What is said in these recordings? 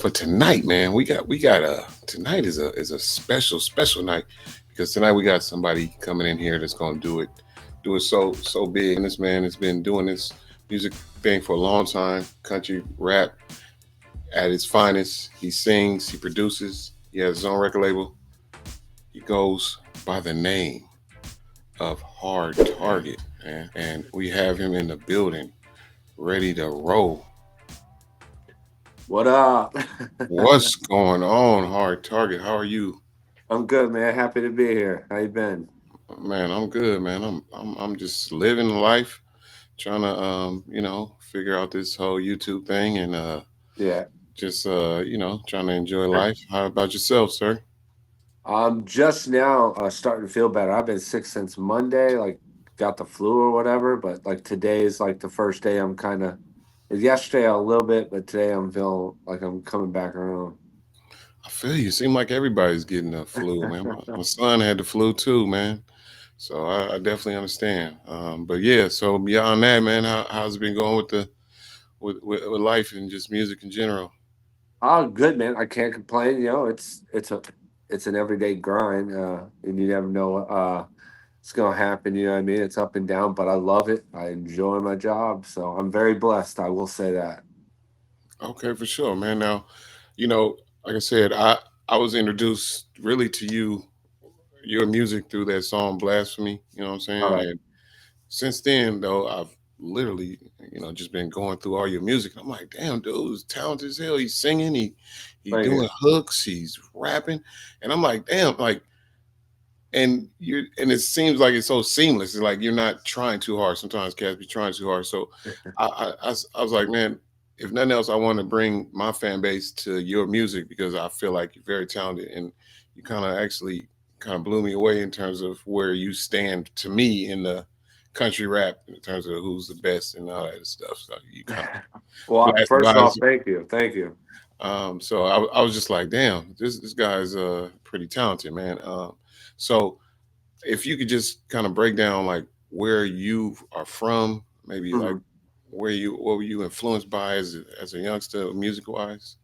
for tonight, man, we got a tonight is a special night because tonight we got somebody coming in here that's gonna do it so big. And this man has been doing this music thing for a long time, country rap at its finest. He sings, he produces, he has his own record label. He goes by the name of Hard Target, man. And we have him in the building, ready to roll. What up? What's going on, Hard Target? How are you? I'm good, man. Happy to be here. How you been? Man, I'm good, man. I'm just living life, trying to figure out this whole YouTube thing and Yeah. just trying to enjoy life. How about yourself, sir? I'm just now starting to feel better. I've been sick since Monday, like got the flu or whatever, but like today is like the first day I'm kind of yesterday a little bit, but today I'm feeling like I'm coming back around. I feel you. Seem like everybody's getting the flu, man. My son had the flu too, man. So I definitely understand. But yeah, so beyond that, man, how's it been going with the with life and just music in general? Oh, good, man. I can't complain. It's an everyday grind, and you never know it's gonna happen. You know what I mean? It's up and down, but I love it. I enjoy my job, so I'm very blessed. I will say that. Okay, for sure, man. Now, you know, like I said, I was introduced really to your music through that song Blasphemy, you know what I'm All saying? right. And since then though, I've literally, just been going through all your music. I'm like, damn, dude's talented as hell. He's singing, he Thank you. doing hooks, he's rapping. And I'm like, damn, like and it seems like it's so seamless. It's like you're not trying too hard. Sometimes cats be trying too hard. So I was like, man, if nothing else, I want to bring my fan base to your music because I feel like you're very talented and you kind of actually kind of blew me away in terms of where you stand to me in the country rap in terms of who's the best and all that stuff. So you kind of Well, blasted first by off, us. thank you, thank you. So I was just like, damn, this guy's pretty talented, man. So if you could just kind of break down like where you are from, maybe like Mhm. what were you influenced by as a youngster, music wise?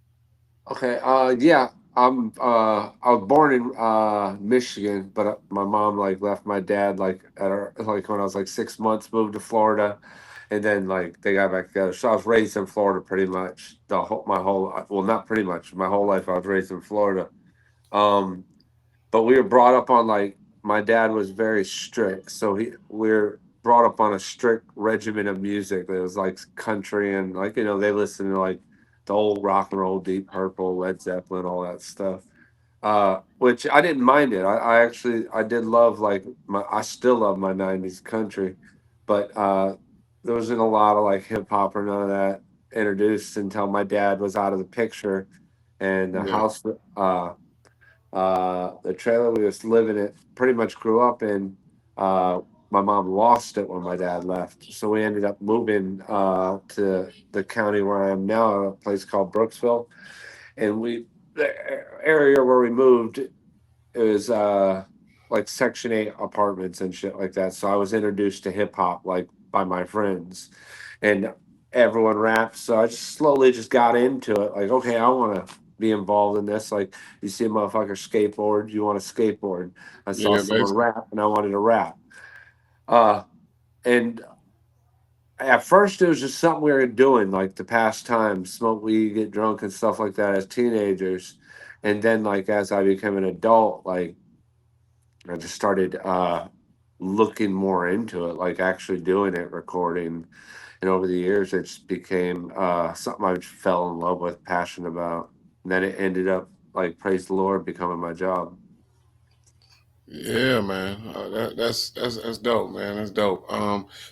Okay. Yeah. I was born in Michigan, but my mom like left my dad like when I was like 6 months, moved to Florida, and then like they got back together. So I was raised in Florida pretty much my whole well, not pretty much my whole life. I was raised in Florida. Um, but we were brought up on like my dad was very strict, so we are brought up on a strict regimen of music. It was like country and like they listened to like the old rock and roll, Deep Purple, Led Zeppelin, all that stuff. Which I didn't mind it. I actually I did love like I still love my '90s country, but there wasn't a lot of like hip hop or none of that introduced until my dad was out of the picture, and the Yeah. house. The trailer we was living in, pretty much grew up in. Uh, my mom lost it when my dad left, so we ended up moving to the county where I am now, a place called Brooksville, and the area where we moved is like Section 8 apartments and shit like that. So I was introduced to hip hop like by my friends, and everyone raps. So I just slowly just got into it. Like, okay, I want to be involved in this. Like, you see a motherfucker skateboard, you want to skateboard. I saw Yeah, someone basically. rap, and I wanted to rap. Uh, and at first, it was just something we were doing, like to pass time, smoke weed, get drunk, and stuff like that as teenagers. And then, like as I became an adult, like I just started looking more into it, like actually doing it, recording. And over the years, it just became something I fell in love with, passionate about. And then it ended up, like, praise the Lord, becoming my job. Yeah, man. That's dope, man. That's dope.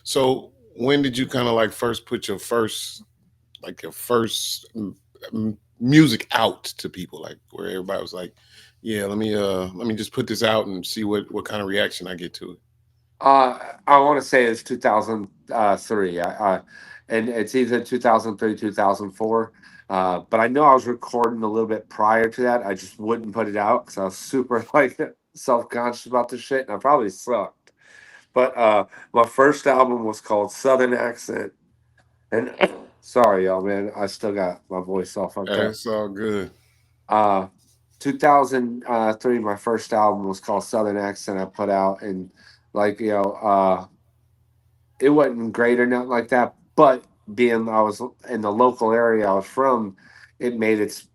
So when did you kind of like first put your first music out to people, like where everybody was like, yeah, let me just put this out and see what kind of reaction I get to it. Uh, I want to say it's 2003. And it's either 2003, 2004. But I know I was recording a little bit prior to that. I just wouldn't put it out because I was super like self conscious about this shit, and I probably sucked. But my first album was called Southern Accent, and Sorry, y'all, man. I still got my voice all fucked up. It's all good. Uh, 2003, my first album was called Southern Accent. I put out, and like it wasn't great or nothing like that. But being I was in the local area I was from, it made its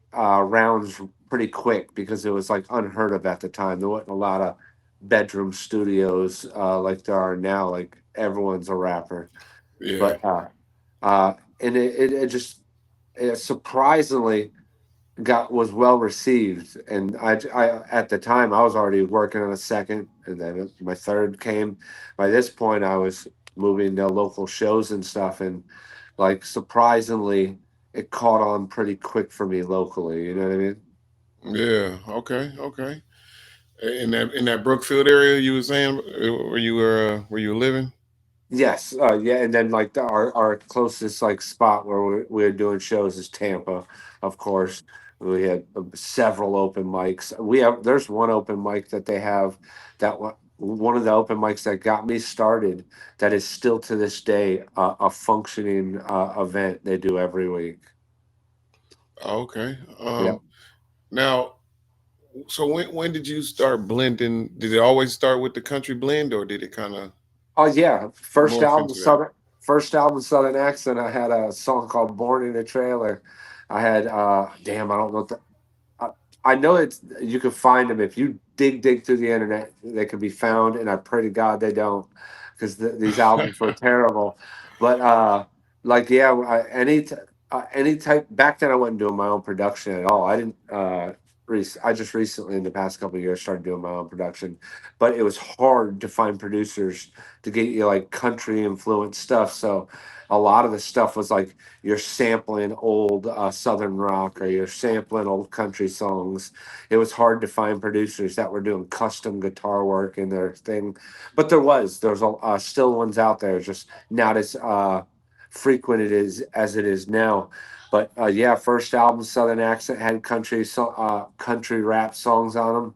rounds pretty quick because it was like unheard of at the time. There wasn't a lot of bedroom studios like there are now. Like everyone's a rapper, Yeah, but uh, and it just surprisingly got was well received. And I at the time I was already working on a second, and then my third came. By this point I was moving to local shows and stuff, and like surprisingly it caught on pretty quick for me locally, you know what I mean? yeah. Okay, okay. In that Brookfield area, you were saying where you were living. Yes, yeah, and then like our closest like spot where we're doing shows is Tampa, of course. We had several open mics. We have there's one open mic that they have one of the open mics that got me started that is still to this day a functioning event they do every week. Okay. Yeah. Now, so when did you start blending? Did it always start with the country blend, or did it kind of Oh yeah, morph into that? First album Southern Accent. I had a song called "Born in a Trailer." I had damn, I don't know. I, I know it's you can find them if you dig through the internet. They can be found, and I pray to God they don't, because these albums were terrible. But like yeah, any type back then I wasn't doing my own production at all. I didn't. I just recently in the past couple of years started doing my own production, but it was hard to find producers to get you like country influenced stuff. So a lot of the stuff was like you're sampling old southern rock or you're sampling old country songs. It was hard to find producers that were doing custom guitar work in their thing, but there's still ones out there, just not as frequent it is as it is now. But yeah, first album Southern Accent had country rap songs on them.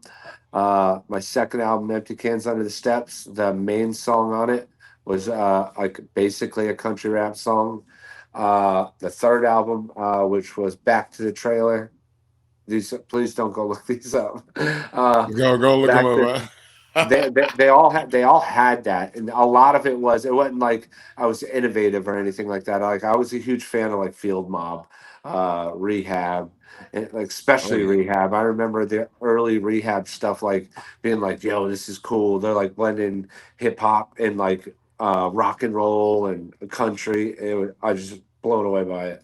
My second album, Empty Cans Under the Steps, the main song on it was like basically a country rap song. The third album, which was Back to the Trailer. These please don't go look these up. Go look them Back to up. Huh? they all had that, and a lot of it wasn't like I was innovative or anything like that. Like I was a huge fan of like Field Mob, Rehab, and like Oh especially yeah. Rehab. I remember the early Rehab stuff, like being like, "Yo, this is cool." They're like blending hip hop and like rock and roll and country. I was just blown away by it.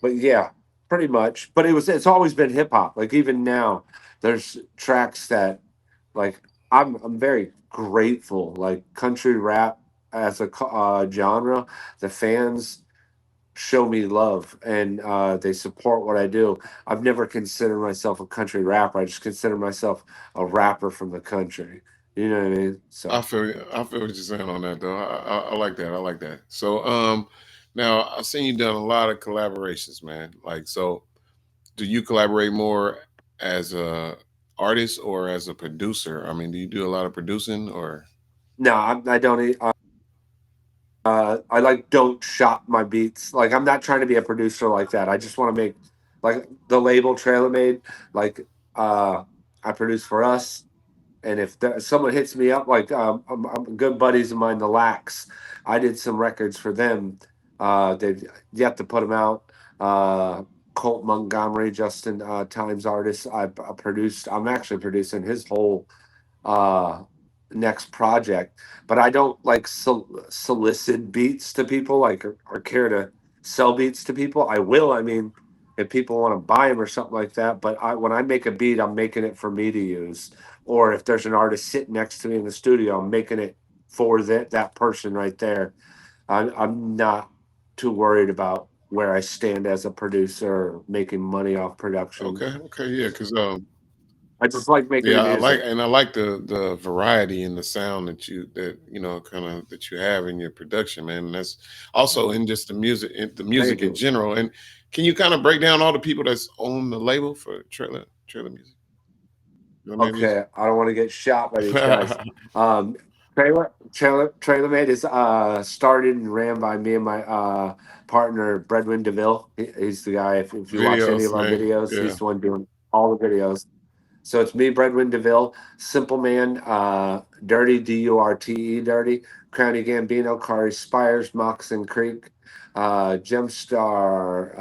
But yeah, pretty much. But it's always been hip hop. Like even now, there's tracks that like I'm very grateful. Like country rap as a genre, the fans show me love and they support what I do. I've never considered myself a country rapper. I just consider myself a rapper from the country. You know what I mean? I So feel you. I feel what you're saying on that though. I like that. I like that. So now I've seen you done a lot of collaborations, man. Like so, do you collaborate more as a artist or as a producer? I mean, do you do a lot of producing or? no, I don't. I like don't shop my beats. Like I'm not trying to be a producer like that. I just want to make like the label Trailer Made. Like uh, I produce for us, and if someone hits me up, like I'm good buddies of mine, the Lax. I did some records for them. They've yet to put them out. Colt Montgomery, Justin Times artist. I produced. I'm actually producing his whole uh next project, but I don't like solicit beats to people like or care to sell beats to people. I will, I mean, if people want to buy them or something like that, but when I make a beat I'm making it for me to use, or if there's an artist sitting next to me in the studio I'm making it for that person right there. I'm not too worried about where I stand as a producer or making money off production. Okay, okay, yeah, because I just like making the yeah, music. I like the variety and the sound that you know kind of that you have in your production, man. And that's also in just the Thank music in you. general. And can you kind of break down all the people that's on the label for Trailer Music, Trailer Man Music? Okay, I don't want to get shot by these guys. Um, Trailer Made is started and ran by me and my partner Bredwin DeVille. He's the guy. If you watch any Videos, of our man. videos, Yeah. he's the one doing all the videos. So it's me, Bredwin DeVille, Simple Man, Dirty Durte, Dirty, Crowny Gambino, Kari Spires, Moccasin Creek, Gemstar,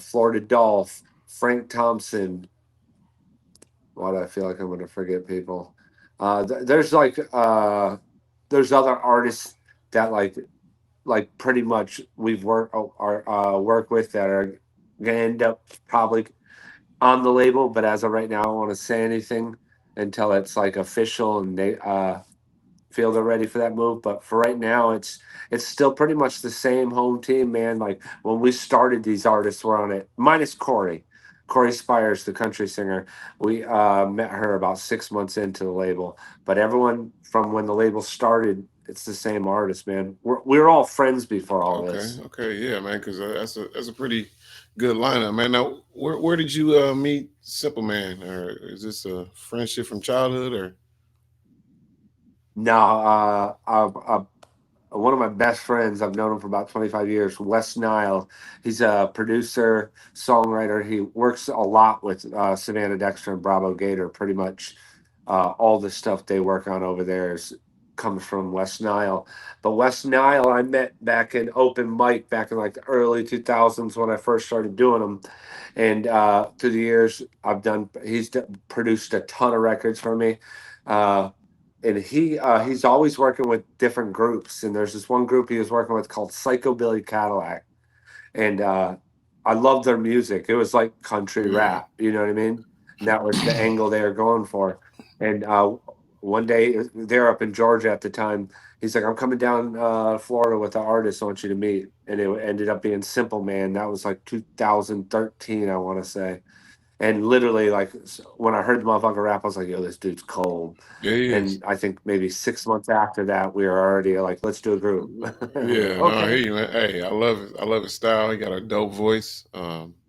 Florida Dolph, Frank Thompson. Why do I feel like I'm going to forget people? There's like there's other artists that pretty much we've work with that are gonna end up probably on the label, but as of right now, I don't want to say anything until it's like official and they feel they're ready for that move. But for right now, it's still pretty much the same home team, man. Like when we started, these artists were on it, minus Corey. Corey Spires, the country singer. We met her about 6 months into the label, but everyone from when the label started, it's the same artist, man. We're all friends before all Okay. this. Okay. Yeah, man. Because that's a pretty good lineup, man. Now, where did you meet Simple Man, or is this a friendship from childhood, or? No, one of my best friends. I've known him for about 25 years. Wes Nile. He's a producer, songwriter. He works a lot with Savannah Dexter and Bravo Gator. Pretty much all the stuff they work on over there comes from West Nile. But West Nile, I met back in open mic back in like the early 2000s when I first started doing them. And through the years, produced a ton of records for me. Uh, and he's always working with different groups. And there's this one group he was working with called Psychobilly Cadillac, and I loved their music. It was like country Yeah. rap, you know what I mean? And that was the angle they were going for. And one day they're up in Georgia at the time. He's like, "I'm coming down Florida with the artist I want you to meet," and it ended up being Simple Man. That was like 2013, I want to say. And literally, when I heard the motherfucker rap, I was like, "Yo, this dude's cold." Yeah, he is. And I think maybe 6 months after that, we were already like, "Let's do a group." I'm like, Yeah, no, I hear okay, you, man. Hey, I love it. I love his style. He got a dope voice.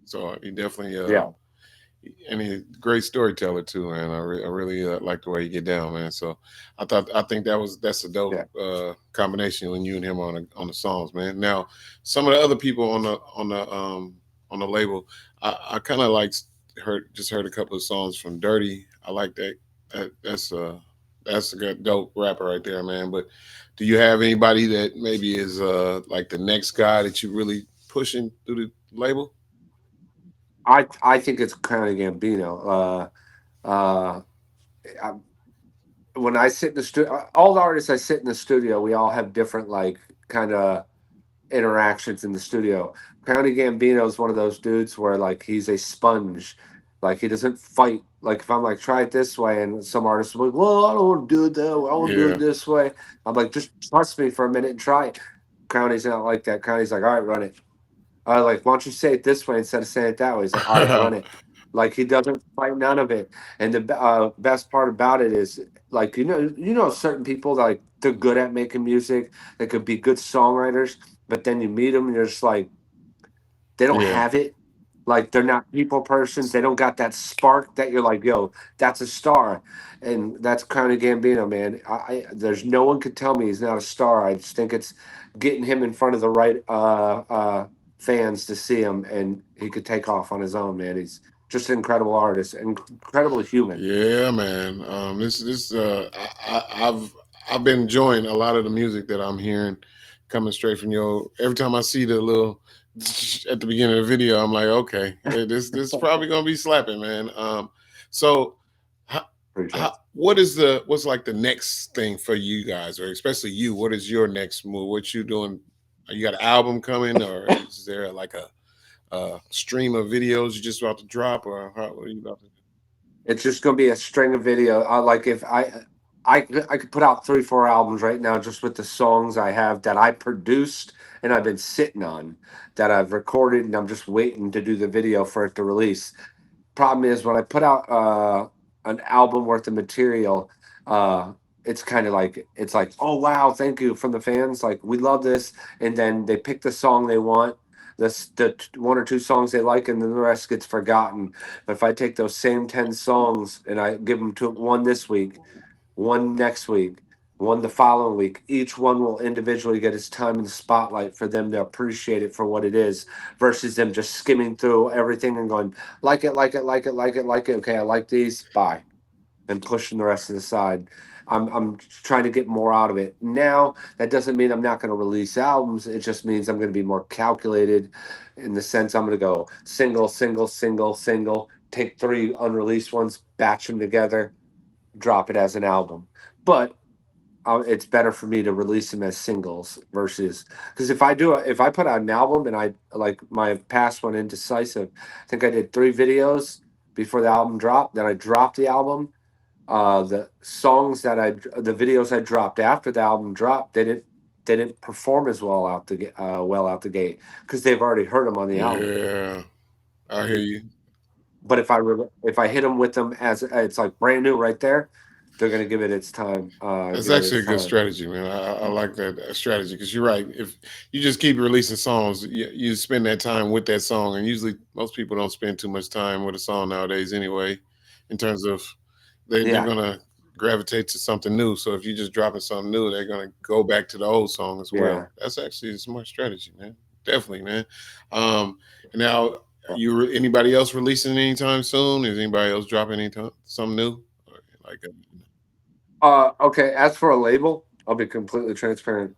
So he definitely yeah, and he's a great storyteller too, man. I really like the way you get down, man. So I think that's a dope yeah. combination when you and him on the songs, man. Now, some of the other people on the label, I kind of like heard a couple of songs from Dirty. I like that. That's a good dope rapper right there, man. But do you have anybody that maybe is like the next guy that you really pushing through the label? I think it's kind of Gambino. Uh, I, when I sit in the studio, all the artists I sit in the studio, we all have different like kind of interactions in the studio. County Gambino is one of those dudes where like he's a sponge. Like he doesn't fight. Like if I'm like try it this way, and some artists are like, "Well, I don't want to do it that way. I want to do it Yeah, this way." I'm like, "Just trust me for a minute and try it." County's not like that. County's like, "All right, run it." Like, why don't you say it this way instead of saying it that way? He's like, all right, run it. Like he doesn't fight none of it. And the best part about it is, like, certain people like they're good at making music. They could be good songwriters, but then you meet them and you're just like, they don't yeah. have it. Like they're not people persons. They don't got that spark that you're like, yo, that's a star, and that's kind of Gambino, man. There's no one could tell me he's not a star. I just think it's getting him in front of the right fans to see him, and he could take off on his own, man. He's just an incredible artist, incredible human. Yeah, man. This I've been enjoying a lot of the music that I'm hearing coming straight from your. Every time I see the little at the beginning of the video, I'm like, okay, this is probably gonna be slapping, man. So how, Appreciate it. what's like the next thing for you guys, or especially you? What is your next move? What you doing? You got an album coming, or is there like a stream of videos you just about to drop, or what are you about to do? It's just gonna be a string of video. Like if I could put out 3 4 albums right now just with the songs I have that I produced and I've been sitting on that I've recorded and I'm just waiting to do the video for it to release. Problem is when I put out an album worth of material, uh, it's kind of like it's like, oh wow, thank you from the fans. Like we love this, and then they pick the song they want, one or two songs they like, and then the rest gets forgotten. But if I take those same 10 songs and I give them to one this week, one next week, one the following week. Each one will individually get its time in the spotlight for them to appreciate it for what it is, versus them just skimming through everything and going, like it, like it, like it, like it, like it. Okay, I like these. Bye. And pushing the rest of the side. I'm trying to get more out of it. Now, that doesn't mean I'm not going to release albums. It just means I'm going to be more calculated in the sense I'm going to go single, single, single, single, take three unreleased ones, batch them together, drop it as an album. But it's better for me to release them as singles versus, because if I put out an album, and I like my past one, Indecisive, I think I did three videos before the album dropped. Then I dropped the album. The videos I dropped after the album dropped, they didn't perform as well out the gate, because they've already heard them on the album. Yeah, I hear you. But if I hit them with them as it's like brand new right there, they're gonna give it its time. That's Give it actually its a good time. strategy, man. I like that strategy because you're right. If you just keep releasing songs, you spend that time with that song, and usually most people don't spend too much time with a song nowadays anyway. In terms of they're Yeah, gonna gravitate to something new. So if you're just dropping something new, they're gonna go back to the old song as yeah. well. That's actually a smart strategy, man. Definitely, man. Um, now, anybody else releasing anytime soon? Is anybody else dropping anytime something new? Like, Okay. As for a label, I'll be completely transparent.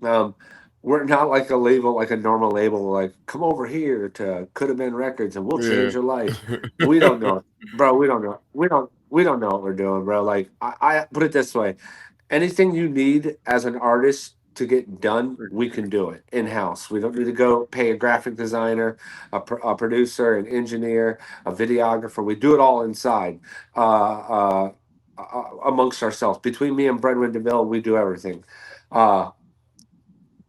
Um, we're not like a label, like a normal label. Like, come over here to Could Have Been Records, and we'll yeah. change your life. We don't know, bro. We don't know. We don't know what we're doing, bro. Like, I put it this way: anything you need as an artist to get done, we can do it in house. We don't need to go pay a graphic designer, a producer, an engineer, a videographer. We do it all inside, amongst ourselves. Between me and Brendan DeVille, we do everything. Uh,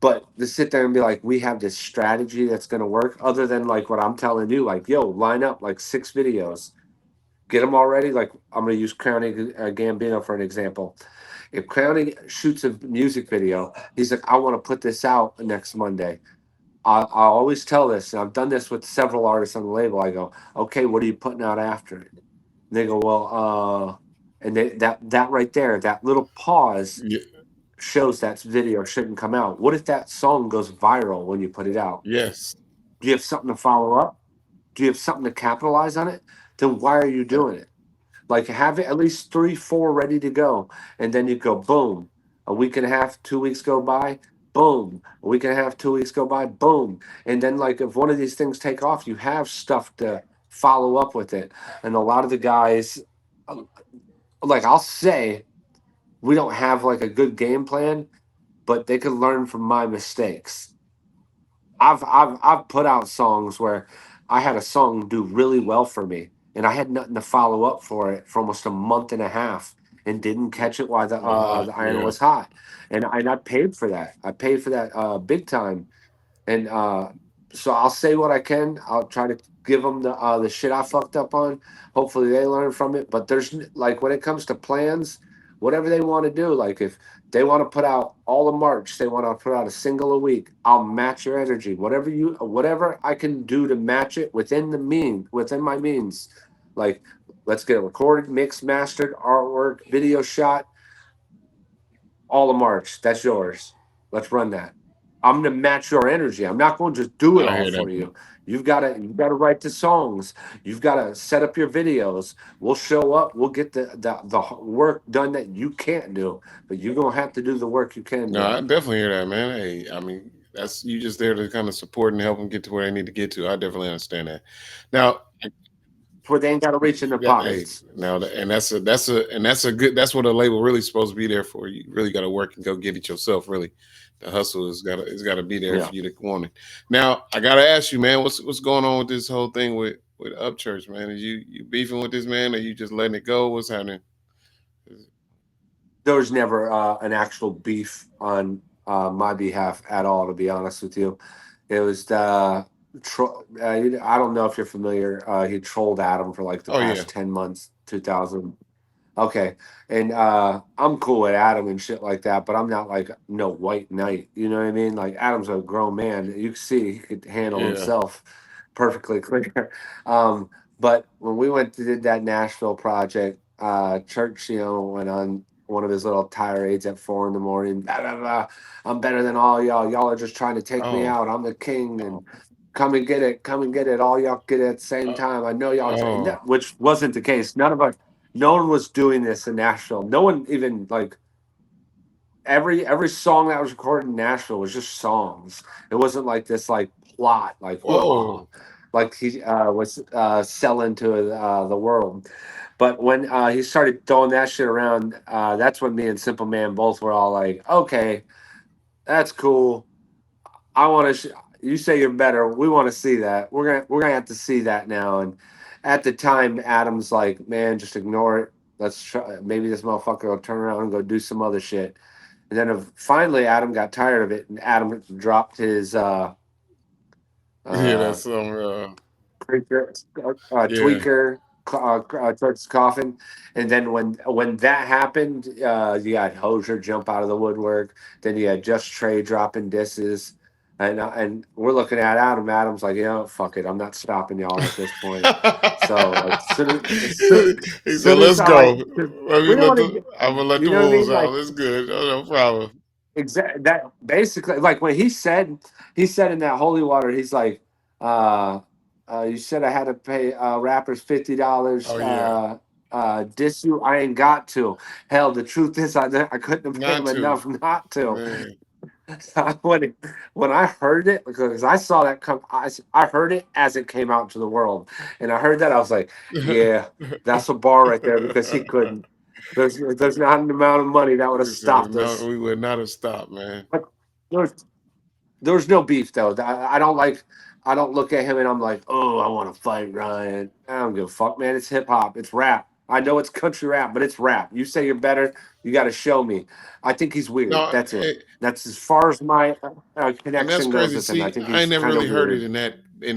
but to sit there and be like, we have this strategy that's going to work, other than like what I'm telling you, like, yo, line up like six videos, get them already. Like, I'm going to use Crowning Gambino for an example. If Crowning shoots a music video, he's like, I want to put this out next Monday. I always tell this, and I've done this with several artists on the label. I go, okay, what are you putting out after it? And they go, well, and that right there, that little pause Yeah, shows that video shouldn't come out. What if that song goes viral when you put it out? yes. Do you have something to follow up? Do you have something to capitalize on it? Then why are you Yep. doing it? Like, have it at least three, four ready to go, and then you go boom. A week and a half, 2 weeks go by, boom. A week and a half, 2 weeks go by, boom. And then, like, if one of these things take off, you have stuff to follow up with it. And a lot of the guys, uh, like, I'll say, we don't have like a good game plan, but they could learn from my mistakes. I've put out songs where I had a song do really well for me, and I had nothing to follow up for it for almost a month and a half, and didn't catch it while the iron Yeah. was hot, and I paid for that. I paid for that big time, and so I'll say what I can. I'll try to give them the shit I fucked up on. Hopefully they learn from it. But like, when it comes to plans, whatever they want to do, like if they want to put out all of March, they want to put out a single a week, I'll match your energy. Whatever I can do to match it within my means. Like, let's get it recorded, mixed, mastered, artwork, video shot, all of March. That's yours. Let's run that. I'm gonna match your energy. I'm not going to just do it I all hear that, for man. you. You've got to write the songs. You've got to set up your videos. We'll show up. We'll get the work done that you can't do, but you're gonna have to do the work you can No, do. I definitely hear that, man. Hey, I mean, that's you just there to kind of support and help them get to where they need to get to. I definitely understand that. Now, Where they ain't got to reach in their hey, pockets. now, and that's a good. That's what a label really supposed to be there for. You really got to work and go get it yourself. Really, the hustle is got to be there Yeah. for you to want it. Now, I got to ask you, man, what's going on with this whole thing with Upchurch, man? Is you beefing with this man, or you just letting it go? What's happening? There was never an actual beef on my behalf at all, to be honest with you. It was I don't know if you're familiar. He trolled Adam for like the Oh yeah, past 10 months, 2000. Okay, and I'm cool with Adam and shit like that, but I'm not like no white knight. You know what I mean? Like, Adam's a grown man. You can see he could handle yeah. himself perfectly clear. Um, but when we went to did that Nashville project, Church, went on one of his little tirades at 4 in the morning. Blah, blah, blah. I'm better than all y'all. Y'all are just trying to take me Oh, out. I'm the king, and come and get it. Come and get it. All y'all get it at the same uh, time. I know y'all. And oh, which wasn't the case. None of us. No one was doing this in Nashville. No one even like every song that was recorded in Nashville was just songs. It wasn't like this like plot like whoa, whoa. like he was selling to the world. But when he started throwing that shit around, that's when me and Simple Man both were all like, okay, that's cool. I want to. You say you're better. We want to see that. We're gonna have to see that now. And at the time, Adam's like, man, just ignore it. Let's try. Maybe this motherfucker will turn around and go do some other shit. And then finally, Adam got tired of it, and Adam dropped his Yeah, uh, that's creature, yeah. tweaker, Turk's coffin. And then when that happened, you had Hosier jump out of the woodwork. Then you had Just Trey dropping disses. And we're looking at Adam. Adam's like, yeah, fuck it. I'm not stopping y'all at this point. So like, He said, soon as "Let's I like, go. Let me we don't let want to the. get, I'm gonna let you the know what I wolves mean? out. Like, It's good. No problem." exactly that basically like when he said in that holy water he's like uh you said I had to pay rappers $50 Oh yeah, diss you. I ain't got to. Hell, the truth is I couldn't have paid not him to enough not to. man. When I heard it, because I saw that come, I heard it as it came out to the world, and I heard that I was like, yeah, that's a bar right there because he couldn't. There's not an amount of money that would have He said, stopped "No, us. we would not have stopped, man." But there's there was no beef though. I don't like. I don't look at him and I'm like, oh, I want to fight Ryan. I don't give a fuck, man. It's hip hop. It's rap. I know it's country rap, but it's rap. You say you're better, you got to show me. I think he's weird. No, That's it. That's as far as my and that's connection goes crazy. with him. I See, think I ain't he's never kind really of heard it weird. in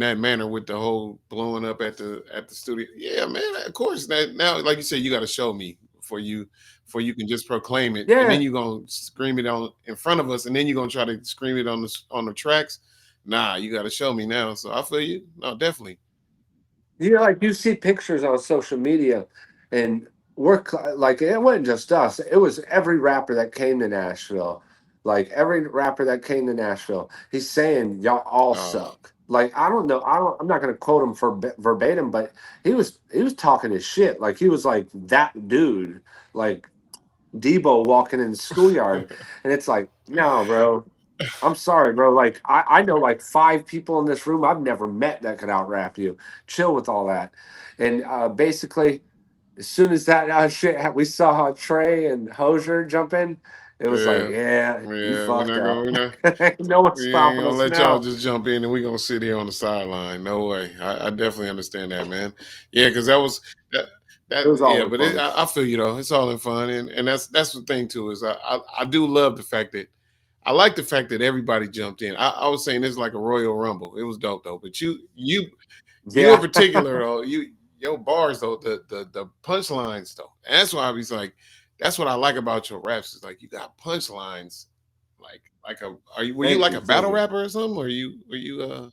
that manner with the whole blowing up at the studio. Yeah, man. Of course. That now, like you said, you got to show me before you can just proclaim it, and then Yeah, you gonna scream it on in front of us, and then you are gonna try to scream it on the tracks. Nah, you got to show me now. So I feel you. No, definitely. like you see pictures on social media, and like it wasn't just us. It was every rapper that came to Nashville. Like every rapper that came to Nashville, he's saying y'all all Uh, suck. Like I don't know. I don't. I'm not going to quote him for verbatim, but he was talking his shit. Like he was like that dude, like Debo walking in the schoolyard, and it's like, no, bro. I'm sorry, bro. Like I know like five people in this room I've never met that could out rap you. Chill with all that. And basically, as soon as that we saw Trey and Hosier jump in, it was like, yeah, yeah, you yeah. fucked up. We're not. Ain't no one's We ain't stopping gonna us let y'all now. just jump in and we gonna sit here on the sideline. No way. I definitely understand that, man. Yeah, because that was It was all yeah, in but fun. I feel you though. It's all in fun, and that's the thing too is I do love the fact that I like the fact that everybody jumped in. I was saying this is like a Royal Rumble. It was dope though, but you in Yeah. particular though your bars though the punchlines though. And that's why I was like that's what I like about your raps is like you got punchlines like a are you were you Thank like you. a Thank battle you. rapper or something? Or you were you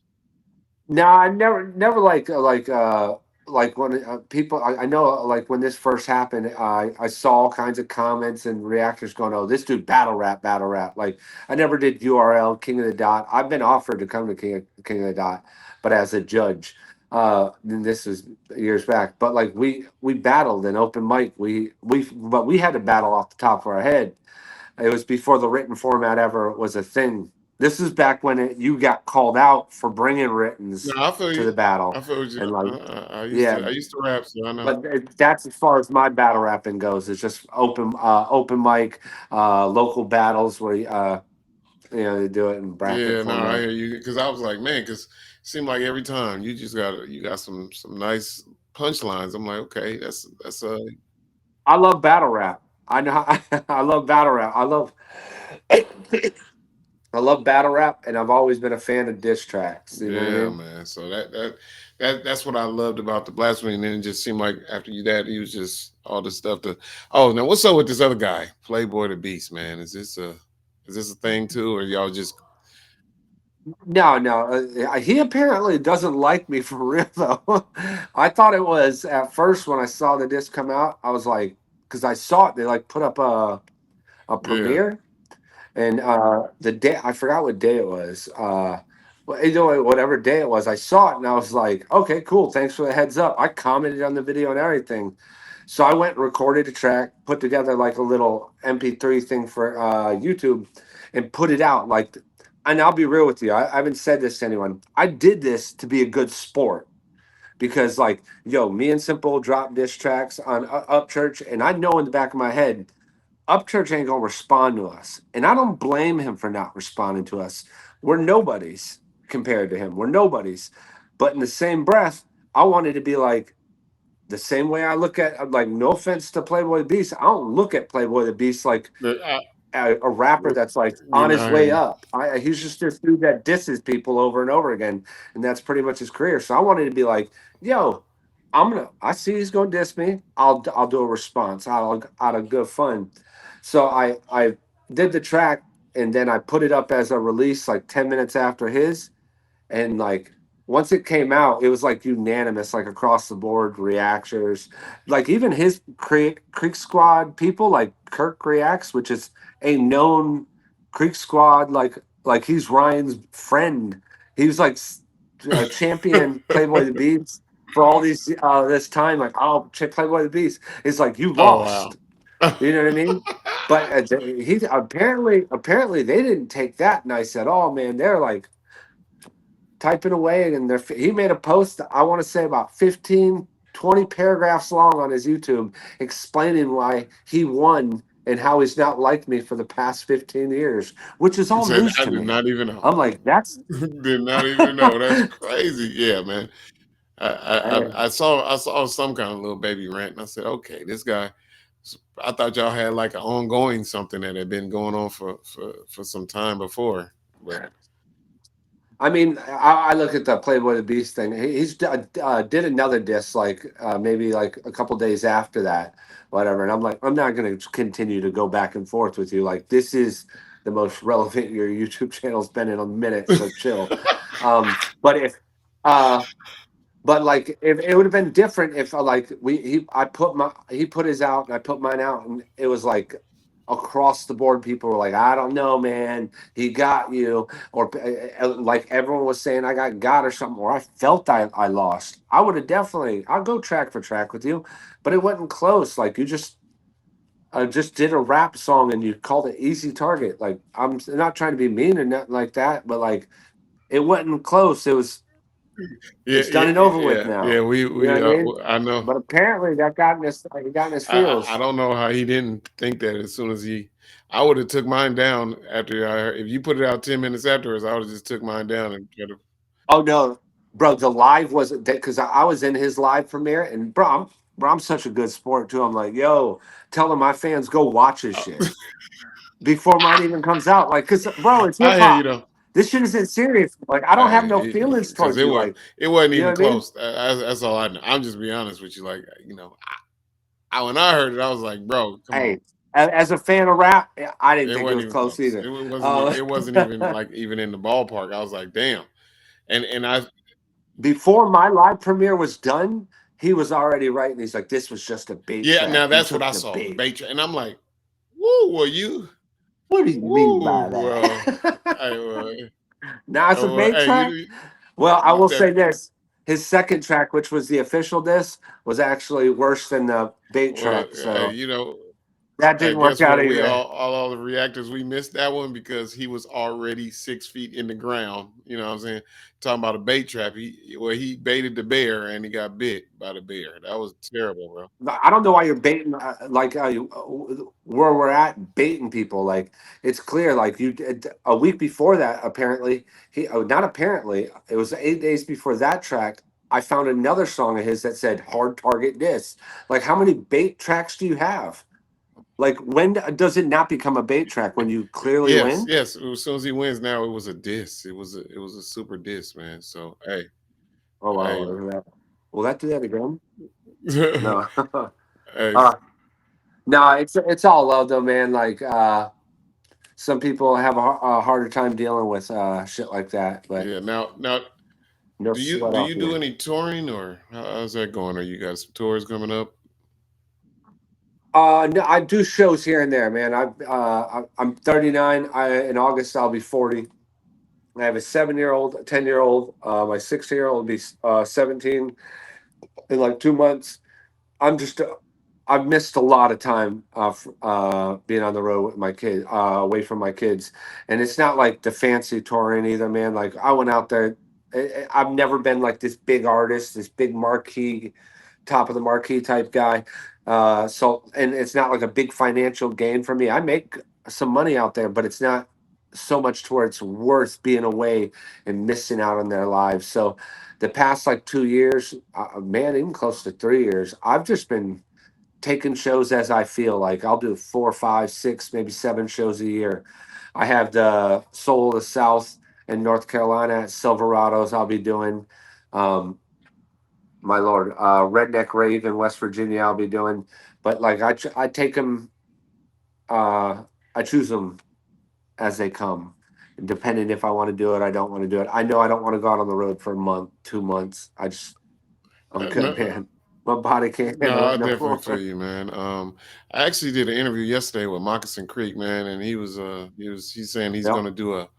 No, I never like when people. I know like when this first happened, I saw all kinds of comments and reactors going, "Oh, this dude battle rap, battle rap." Like I never did URL King of the Dot. I've been offered to come to King of the Dot, but as a judge. And this was years back, but like we battled in open mic. But we had to battle off the top of our head. It was before the written format ever was a thing. This is back when you got called out for bringing no, writtens I feel to you. the battle, I feel you. and like, I yeah. used to rap, so I know. But that's as far as my battle rapping goes. It's just open mic, local battles where they do it in bracket Yeah, no, I format. hear you because I was like, man, because it seemed like every time you got some nice punchlines. I'm like, okay, that's I love battle rap. I know. I love battle rap. I love battle rap, and I've always been a fan of diss tracks. You know what I yeah, mean? man. So that's what I loved about the blasphemy, and then it just seemed like after you that, he was just all this stuff. To oh, now what's up with this other guy, Playboy the Beast, man? Is this a thing too, or y'all just No, no. He apparently doesn't like me for real though. I thought it was at first when I saw the disc come out. I was like, because I saw it. They like put up a Yeah. premiere, and the day I forgot what day it was. Well, you know, whatever day it was, I saw it and I was like, okay, cool. Thanks for the heads up. I commented on the video and everything. So I went and recorded a track, put together like a little MP3 thing for YouTube, and put it out. Like, and I'll be real with you. I haven't said this to anyone. I did this to be a good sport because, like, yo, me and Simple dropped diss tracks on Up Church, and I know in the back of my head Upchurch ain't gonna respond to us, and I don't blame him for not responding to us. We're nobodies compared to him. We're nobodies, but in the same breath, I wanted to be like the same way I look at like. No offense to Playboy the Beast, I don't look at Playboy the Beast like But a rapper that's like you on know, his I hear way you. up. He's just this dude that disses people over and over again, and that's pretty much his career. So I wanted to be like, yo, I see he's gonna diss me. I'll do a response out of good fun. So I did the track, and then I put it up as a release like 10 minutes after his, and like once it came out, it was like unanimous, like across the board reactors. Like even his Creek Squad people, like Kirk reacts, which is a known Creek Squad, like he's Ryan's friend. He was like a champion Playboy the Beast for all these this time. Like, oh, Playboy the Beast. It's like you Oh wow. lost. You know what I mean? But he apparently they didn't take that nice at all, man. They're like typing away, and he made a post, I want to say about 15, 20 paragraphs long on his YouTube explaining why he won and how he's not liked me for the past 15 years, which is He all said, news I to did me. not even know. I'm like, that's Did not even know. That's crazy. Yeah, man. Hey, I saw some kind of little baby rant, and I said, okay, this guy. I thought y'all had like an ongoing something that had been going on for some time before, but I mean, I look at the Playboy the Beast thing. He's did another disc like maybe like a couple days after that, whatever. And I'm like, I'm not going to continue to go back and forth with you. Like, this is the most relevant your YouTube channel's been in a minute, so chill. But if uh, but like, if it would have been different if like he put his out and I put mine out, and it was like across the board people were like, I don't know, man, he got you, or like everyone was saying I got or something, or I felt I lost. I would have definitely, I'll go track for track with you, but it wasn't close. Like, you just did a rap song and you called it easy target. Like, I'm not trying to be mean or nothing like that, but like, it wasn't close. yeah, It's done yeah, and over with yeah. now. You know We what I mean? I know. But apparently that got in his I feels. don't know how he didn't think that as soon as I would have took mine down after I heard, if you put it out 10 minutes afterwards, I would have just took mine down and tried to. Oh no, bro, the live wasn't because I was in his live premiere, and bro, I'm such a good sport too. I'm like, yo, telling my fans go watch his Oh, shit before mine even comes out. Like, cause bro, it's hip I hear you hop. though. This shit isn't serious. Like, I don't have no feelings Because towards you. Like, it wasn't you know even what I mean? close. That's all I know. I'm just being honest with you. Like, when I heard it, I was like, bro, come on. Hey, as a fan of rap, I didn't It think it wasn't was even close close. either. It wasn't even like even in the ballpark. I was like, damn. And I Before my live premiere was done, he was already writing. He's like, "This was just a bait yeah, now track. You that's what took I the saw, the bait." bait, and I'm like, woo, well, What do you mean by woo, that? I, Now it's a bait hey, track. Well, I will that, say this: his second track, which was the official disc, was actually worse than the bait well, track. hey, So that I didn't work guess out what, we either. all the reactors, we missed that one because he was already 6 feet in the ground. You know what I'm saying? Talking about a bait trap. He baited the bear and he got bit by the bear. That was terrible, bro. I don't know why you're baiting, where we're at, baiting people. Like, it's clear. Like, a week before that, apparently not apparently, it was 8 days before that track. I found another song of his that said "Hard Target This." Like, how many bait tracks do you have? Like, when does it not become a bait track when you clearly Yes, win? yes. As soon as he wins, now it was a diss. It was a super diss, man. So Oh wow, hey, look at that. Will that do that again? No. hey, uh, no, it's all love though, man. Like, some people have a harder time dealing with shit like that, but yeah. Now, no sweat do off you do here. any touring or how's that going? Are you guys some tours coming up? No, I do shows here and there, man. I'm 39. In August I'll be 40. I have a 7 year old, a 10 year old. My 6 year old will be 17 in like 2 months. I'm just I've missed a lot of time being on the road with my kid, away from my kids, and it's not like the fancy touring either, man. Like I went out there. I've never been like this big artist, this big marquee, top of the marquee type guy. So, and it's not like a big financial gain for me. I make some money out there, but it's not so much to where it's worth being away and missing out on their lives. So, the past like 2 years, man, even close to 3 years, I've just been taking shows as I feel like. I'll do 4, 5, 6, maybe 7 shows a year. I have the Soul of the South in North Carolina at Silverados. I'll be doing, um, my lord, Redneck Rave in West Virginia. I'll be doing, but like I take them, I choose them as they come, depending if I want to do it. I don't want to do it. I know I don't want to go out on the road for a month, 2 months. I'm good, No, man. My body can't no, handle I it no definitely feel more. you, man. I actually did an interview yesterday with Moccasin Creek, man, and he's saying he's Yeah. going to do a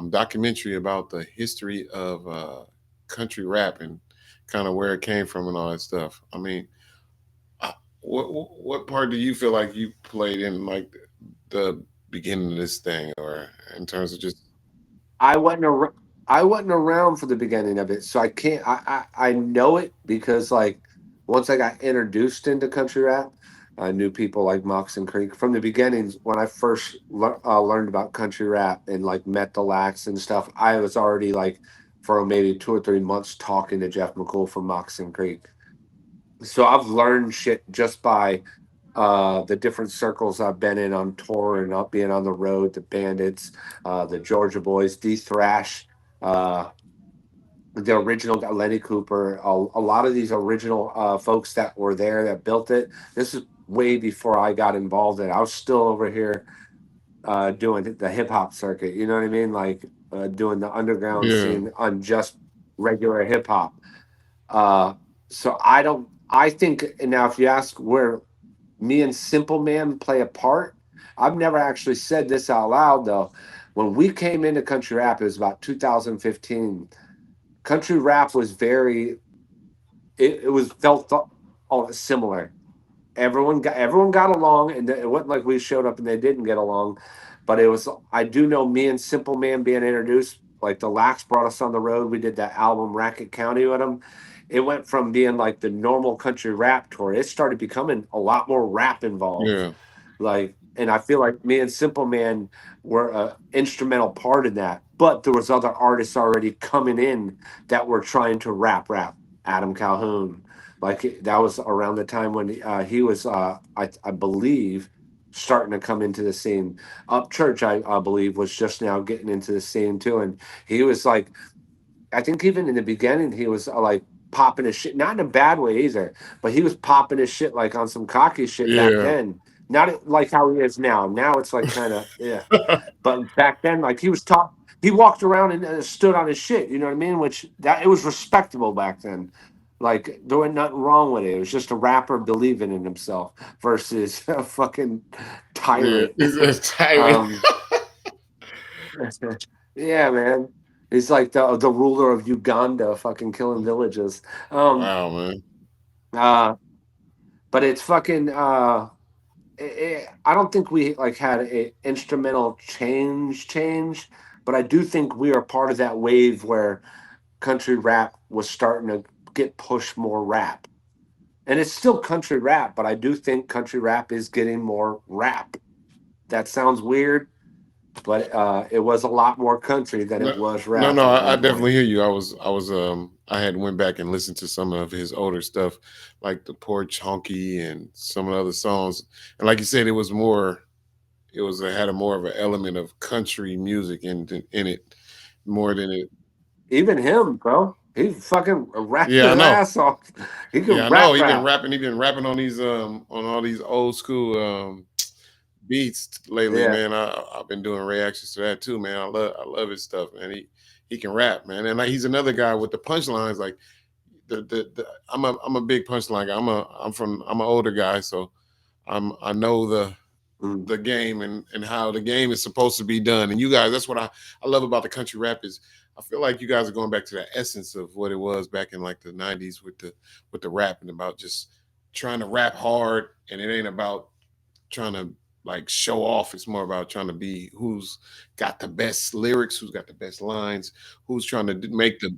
documentary about the history of country rap and kind of where it came from and all that stuff. I mean, uh, what part do you feel like you played in like the beginning of this thing, or in terms of just I wasn't ar- I wasn't around for the beginning of it, so I can't. I know it because like once I got introduced into country rap, I knew people like Mox and Creek from the beginnings. When I first learned about country rap and like met the Lax and stuff, I was already like for maybe 2 or 3 months talking to Jeff McCool from Mox and Creek. So I've learned shit just by the different circles I've been in on tour and up being on the road, the Bandits, the Georgia Boys, D Thrash, uh, the original guy, Lenny Cooper, a lot of these original folks that were there that built it. This is way before I got involved in it. I was still over here doing the hip hop circuit. You know what I mean? Like doing the underground yeah, scene on just regular hip hop. Uh, so I don't. I think now, if you ask where me and Simple Man play a part, I've never actually said this out loud though. When we came into country rap, it was about 2015. Country rap was very. It was felt all similar. Everyone got along, and it wasn't like we showed up and they didn't get along. But it was. I do know me and Simple Man being introduced. Like the Lax brought us on the road. We did that album Racket County with them. It went from being like the normal country rap tour. It started becoming a lot more rap involved. yeah, Like, and I feel like me and Simple Man were a instrumental part in that. But there was other artists already coming in that were trying to rap. Adam Calhoun, like that was around the time when he was, I believe, starting to come into the scene. Up Church, I believe, was just now getting into the scene too, and he was like, I think even in the beginning, he was like popping his shit, not in a bad way either, but he was popping his shit like on some cocky shit back yeah, then. Not like how he is now. Now it's like kind of yeah, but back then, like he was taught, he walked around and stood on his shit. You know what I mean? Which that it was respectable back then. Like there was nothing wrong with it. It was just a rapper believing in himself versus a fucking yeah. tyrant. It's a tyrant. um, yeah, man. He's like the ruler of Uganda, fucking killing villages. Um, Wow, man. uh, but it's fucking. I don't think we like had a instrumental change, but I do think we are part of that wave where country rap was starting to get pushed more rap, and it's still country rap, but I do think country rap is getting more rap. That sounds weird, but it was a lot more country than it No, was no, rap no. at I one point. definitely hear you. I had went back and listened to some of his older stuff, like the Porch Honky and some of the other songs. And like you said, it had a more of an element of country music in it, more than it. Even him, bro, he fucking rapping Yeah, I his know. ass off. He Yeah, can I know. rap. He been rapping on these on all these old school beats lately, Yeah. man. I've been doing reactions to that too, man. I love his stuff, man. He can rap, man, and like he's another guy with the punchlines. Like I'm a big punchline guy. I'm an older guy, so I know Mm. the game and how the game is supposed to be done. And you guys, that's what I love about the country rap is I feel like you guys are going back to the essence of what it was back in like the 90s with the rapping about just trying to rap hard, and it ain't about trying to like show off. It's more about trying to be who's got the best lyrics, who's got the best lines, who's trying to make the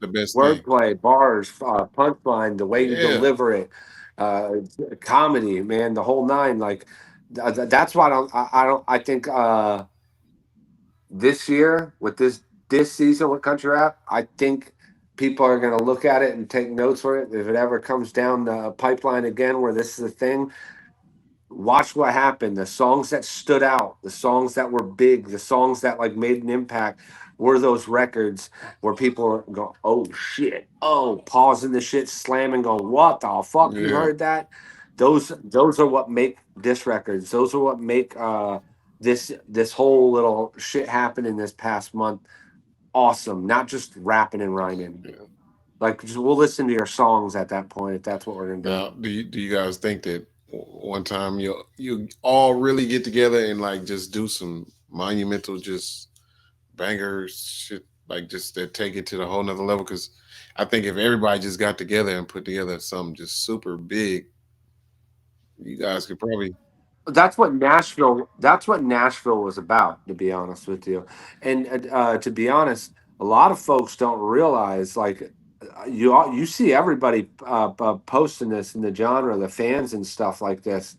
best thing. Wordplay, bars, punchline, the way you Yeah, deliver it, uh, comedy, man, the whole nine. Like that's why I don't. I think this year with this season with country rap, I think people are going to look at it and take notes for it. If it ever comes down the pipeline again, where this is a thing, watch what happened. The songs that stood out, the songs that were big, the songs that like made an impact were those records where people are go, oh shit, oh, pausing the shit, slamming, going, what the fuck? You yeah, heard that? Those are what make disc records. Those are what make this whole little shit happen in this past month awesome. Not just rapping and rhyming. yeah. Like just, we'll listen to your songs at that point if that's what we're gonna do. Now, do you guys think that one time you all really get together and like just do some monumental just bangers shit like just that take it to the whole nother level? Because I think if everybody just got together and put together something just super big, you guys could probably. That's what Nashville was about, to be honest with you. And to be honest, a lot of folks don't realize like you see everybody posting this in the genre, the fans and stuff like this,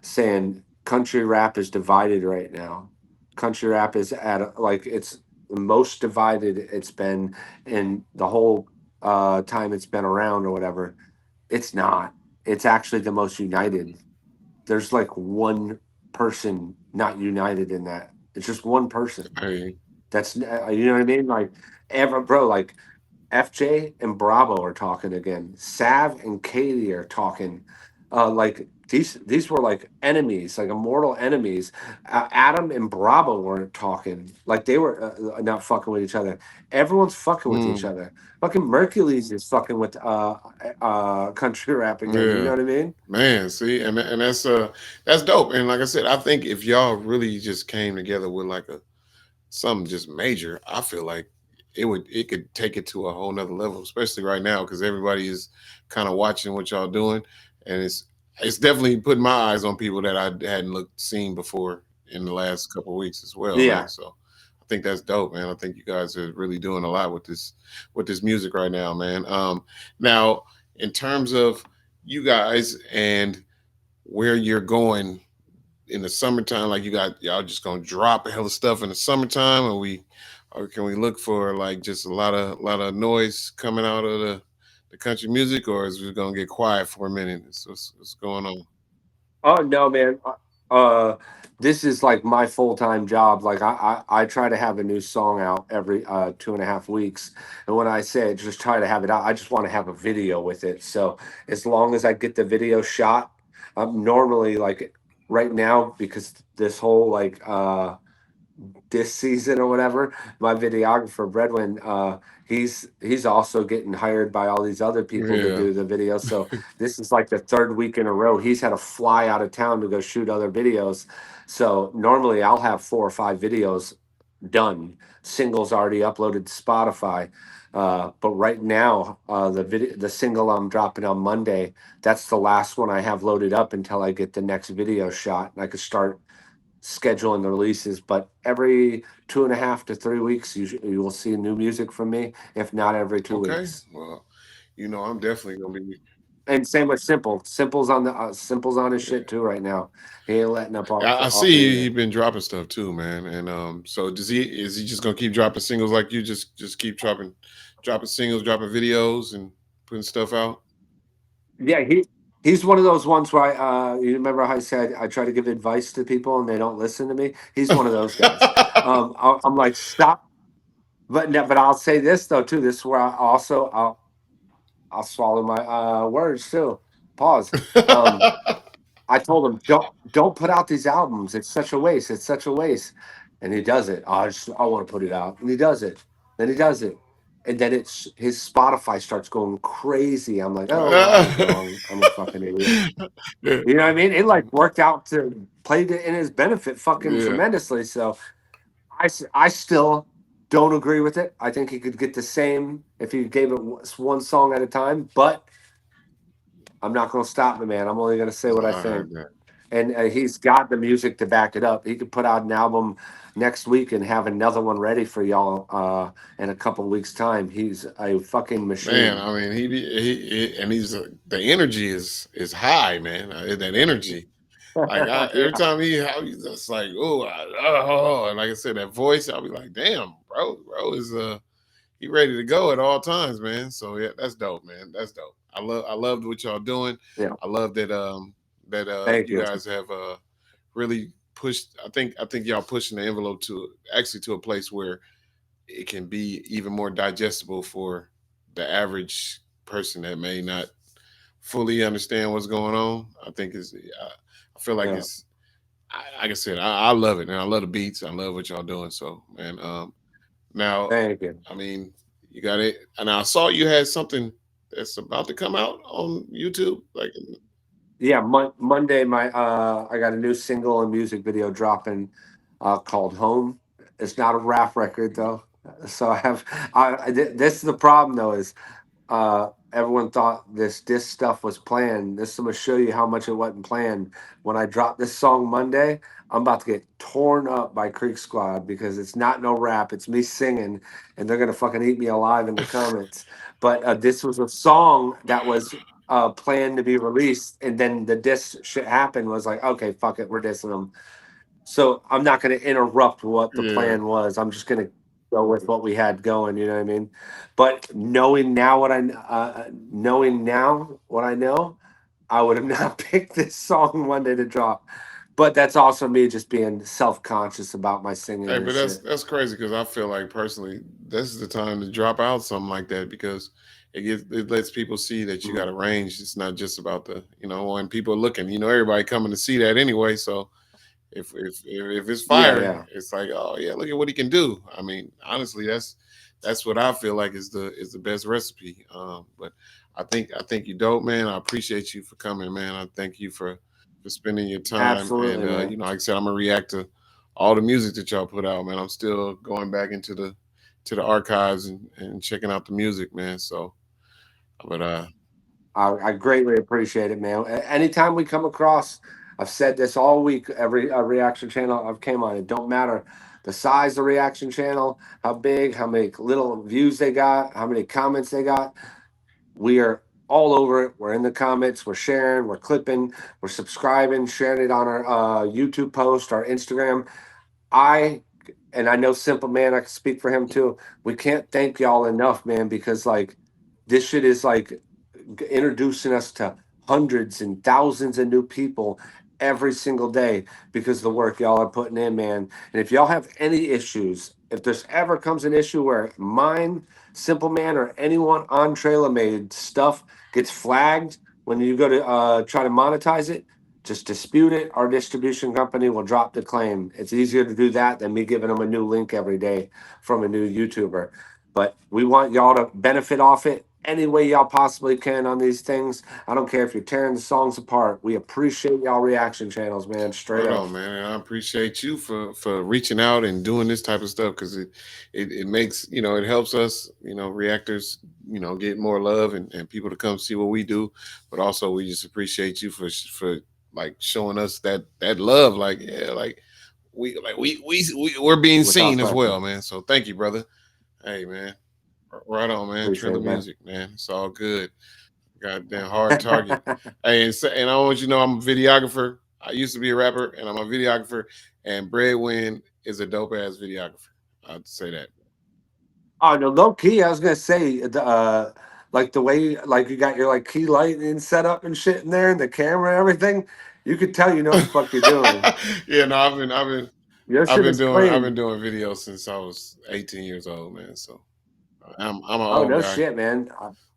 saying country rap is divided right now. Country rap is like it's the most divided it's been in the whole time it's been around or whatever. It's not. It's actually the most united. There's like one person not united in that. It's just one person. Hey, That's you know what I mean. Like ever, bro. Like FJ and Bravo are talking again. Sav and Katie are talking. Like these were like enemies, like immortal enemies. Adam and Bravo weren't talking. Like they were not fucking with each other. Everyone's fucking with each mm, other. Fucking Mercules is fucking with country rap again. You know yeah, what I mean? man. See, and that's dope. And like I said, I think if y'all really just came together with like a something just major, I feel like it could take it to a whole nother level, especially right now because everybody is kind of watching what y'all doing, and it's definitely putting my eyes on people that I hadn't looked seen before in the last couple of weeks as well, man. Yeah. So I think that's dope, man. I think you guys are really doing a lot with this music right now, man. Now in terms of you guys and where you're going in the summertime, like you got y'all just gonna drop a hell of stuff in the summertime, or can we look for like just a lot of noise coming out of the country music, or is we gonna get quiet for a minute? What's going on? Oh no, man. Uh, this is like my full time job. Like I try to have a new song out every 2.5 weeks, and when I say just try to have it out, I just want to have a video with it. So as long as I get the video shot, I'm normally like right now because this whole like this season or whatever, my videographer Bredwin, he's also getting hired by all these other people to Yeah. do the videos. So this is like the third week in a row he's had to fly out of town to go shoot other videos. So normally I'll have 4 or 5 videos done, singles already uploaded to Spotify. But right now, the single I'm dropping on Monday, that's the last one I have loaded up until I get the next video shot, and I could start scheduling the releases. But every 2.5 to 3 weeks, you will see new music from me. If not every two Okay. weeks. Well, I'm definitely gonna be. And same with Simple. Simple's on his shit Yeah. too right now. He ain't letting up I off it see either. you've been dropping stuff too, man. And so does he? Is he just gonna keep dropping singles like you? Just keep dropping singles, dropping videos, and putting stuff out. Yeah, he's one of those ones where you remember how I said I try to give advice to people and they don't listen to me. He's one of those guys. I'm like stop, but no, but I'll say this though too. This is where I'll swallow my words too. Pause. Um, I told him don't put out these albums. It's such a waste. It's such a waste. And he does it. I want to put it out, and he does it. Then he does it, and then it's his Spotify starts going crazy. I'm like, oh, I was wrong. I'm a fucking idiot. Yeah, You know what I mean? It like worked out to played it in his benefit fucking yeah. tremendously. So I still don't agree with it. I think he could get the same if he gave it one song at a time. But I'm not going to stop him, man. I'm only going to say No, what I I think. heard that. And he's got the music to back it up. He could put out an album next week and have another one ready for y'all in a couple weeks time. He's a fucking Man, machine. I mean, and he's the energy is high, man. That energy, like every Yeah, time he's just like, oh, and like I said, that voice, I'll be like, damn, bro is he ready to go at all times, man. So yeah, that's dope, man. That's dope. I loved what y'all doing. yeah. I love that Thank you you. guys have really pushed. I think y'all pushing the envelope to actually to a place where it can be even more digestible for the average person that may not fully understand what's going on. I feel like Yeah, it's like I said, I love it, and I love the beats. I love what y'all doing. So, man, now, thank you. I mean, you got it. And I saw you had something that's about to come out on YouTube. Like, Yeah, Monday, my I got a new single and music video dropping called "Home." It's not a rap record though, so this is the problem though is everyone thought this stuff was planned. This I'm gonna show you how much it wasn't planned. When I drop this song Monday, I'm about to get torn up by Creek Squad because it's not no rap. It's me singing, and they're gonna fucking eat me alive in the comments. But this was a song that was planned to be released, and then the diss shit happened. Was like, okay, fuck it, we're dissing them. So I'm not going to interrupt what the yeah. plan was. I'm just going to go with what we had going. You know what I mean? But knowing now what I know, I would have not picked this song one day to drop. But that's also me just being self conscious about my Hey, singing and but that's shit. that's crazy because I feel like personally, this is the time to drop out something like that because it lets people see that you got Mhm. a range. It's not just about when people are looking. Everybody coming to see that anyway. So if it's Yeah, fire, yeah, it's like, oh yeah, look at what he can do. I mean, honestly, that's what I feel like is the best recipe. But I think you dope, man. I appreciate you for coming, man. I thank you for spending your time. And absolutely, man. like I said, I'm gonna react to all the music that y'all put out, man. I'm still going back into the archives and checking out the music, man. So, but I greatly appreciate it, man. Anytime we come across, I've said this all week. Every reaction channel I've came on, it don't matter the size of the reaction channel, how big, how many little views they got, how many comments they got. We are all over it. We're in the comments. We're sharing. We're clipping. We're subscribing. Sharing it on our YouTube post, our Instagram. I and I know Simple Man. I can speak for him too. We can't thank y'all enough, man, because like this shit is like introducing us to hundreds and thousands of new people every single day because of the work y'all are putting in, man. And if y'all have any issues, if there's ever comes an issue where mine, Simple Man, or anyone on Trailer Made stuff gets flagged when you go to try to monetize it, just dispute it. Our distribution company will drop the claim. It's easier to do that than me giving them a new link every day from a new YouTuber. But we want y'all to benefit off it any way y'all possibly can on these things. I don't care if you're tearing the songs apart. We appreciate y'all reaction channels, man. Straight right up. on, man. And I appreciate you for reaching out and doing this type of stuff because it makes it helps us reactors get more love and people to come see what we do. But also we just appreciate you for like showing us that love. Like yeah, like we're being Without seen as question. well, man. So thank you, brother. Hey, man. Right on, man. Appreciate Trailer it, man. music, man. It's all good. Goddamn hard target. Hey, and I want you to know I'm a videographer. I used to be a rapper, and I'm a videographer. And Breadwin is a dope ass videographer. I'd say that. Oh no, low key. I was gonna say the like the way like you got your like key lighting set up and shit in there, and the camera and everything. You could tell you know what the fuck you're doing. Yeah, no, Your I've shit been is doing I've been clean. doing videos since I was 18 years old, man. So I'm an Oh old no guy. shit, man.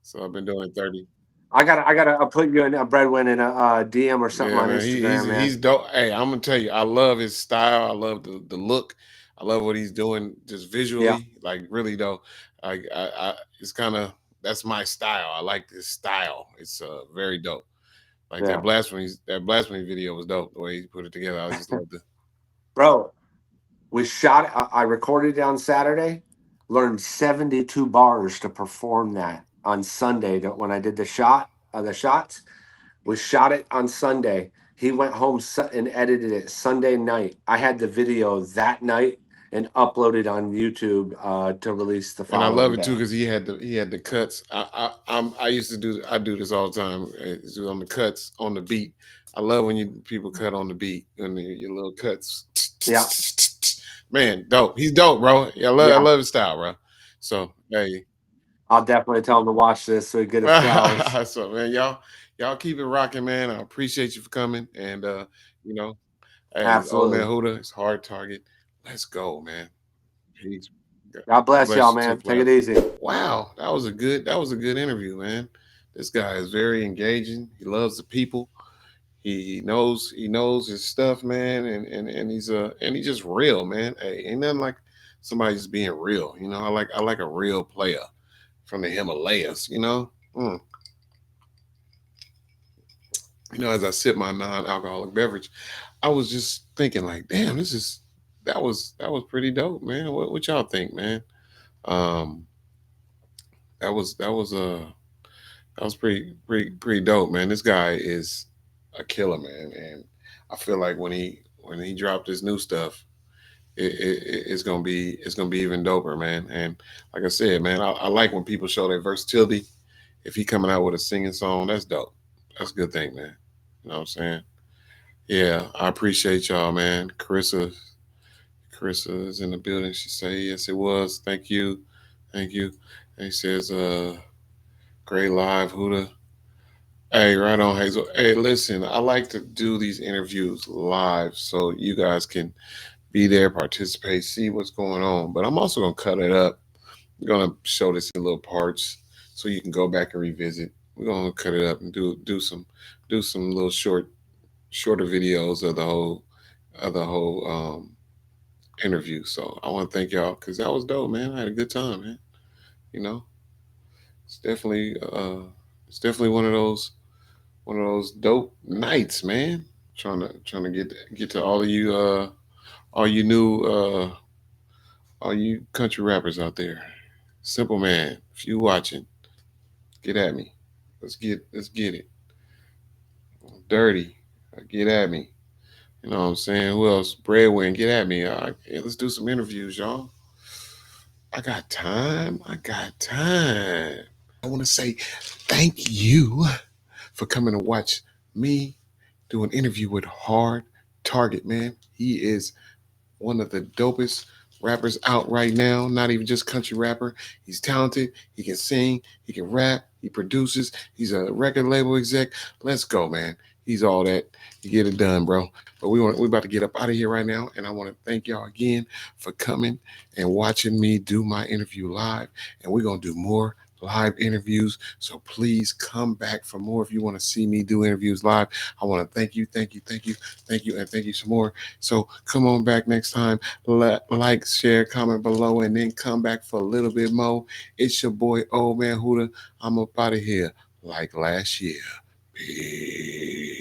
So I've been doing 30. I gotta put you in a breadwin in a DM or something Yeah, on man. He's Instagram, he's man. dope. Hey, I'm gonna tell you, I love his style. I love the look. I love what he's doing just Yeah, visually, like really though. I it's kind of that's my style. I like this style. It's very dope. Like yeah, that blasphemy video was dope. The way he put it together, I just love the. bro. We shot. I recorded it on Saturday. Learned 72 bars to perform that on Sunday. When I did the shots, we shot it on Sunday. He went home and edited it Sunday night. I had the video that night and uploaded on YouTube to release the And I love following it too day. because he had the cuts. I used to do I do this all the time do on the cuts on the beat. I love when you people cut on the beat and your little cuts. Yeah, Man, dope. He's dope, bro. Yeah, I yeah. love his style, bro. So hey, I'll definitely tell him to watch this so he get his flowers. so man, y'all keep it rocking, man. I appreciate you for coming and you know, hey, old man Absolutely. Huda, it's hard target. Let's go, man. Peace. God God bless y'all, bless you man. too, Take player. it easy. Wow, that was a good interview, man. This guy is very engaging. He loves the people. He knows his stuff, man, and he's just real, man. Hey, ain't nothing like somebody just being real. You know, I like a real player from the Himalayas. You know, as I sip my non-alcoholic beverage, I was just thinking like, damn, that was pretty dope, man. What y'all think, man? Um, that was that was pretty dope, man. This guy is a killer, man, and I feel like when he dropped his new stuff, it's gonna be even doper, man. And like I said, man, I like when people show their versatility. If he coming out with a singing song, that's dope. That's a good thing, man. You know what I'm saying? Yeah, I appreciate y'all, man. Carissa is in the building. She say yes, it was. Thank you. And he says, great live, Huda. Hey, right on, Hazel. Hey, listen, I like to do these interviews live so you guys can be there, participate, see what's going on. But I'm also gonna cut it up. We're gonna show this in little parts so you can go back and revisit. We're gonna cut it up and do some little shorter videos of the whole interview. So I want to thank y'all because that was dope, man. I had a good time, man. You know, it's definitely it's definitely one of those dope nights, man. Trying to get to all you new all you country rappers out there. Simple man, if you watching, get at me. Let's get it. Dirty, get at me. You know what I'm saying? Who else? Breadwin, get at me. Yeah, let's do some interviews, y'all. I got time. I got time. I want to say thank you for coming to watch me do an interview with Hard Target, man. He is one of the dopest rappers out right now. Not even just country rapper. He's talented. He can sing. He can rap. He produces. He's a record label exec. Let's go, man. He's all that. You get it done, bro. But we about to get up out of here right now, and I want to thank y'all again for coming and watching me do my interview live. And we're gonna do more live interviews. So please come back for more if you want to see me do interviews live. I want to thank you, and thank you some more. So come on back next time. Like, share, comment below, and then come back for a little bit more. It's your boy, Old Man Huda. I'm up out of here like last year. Peace.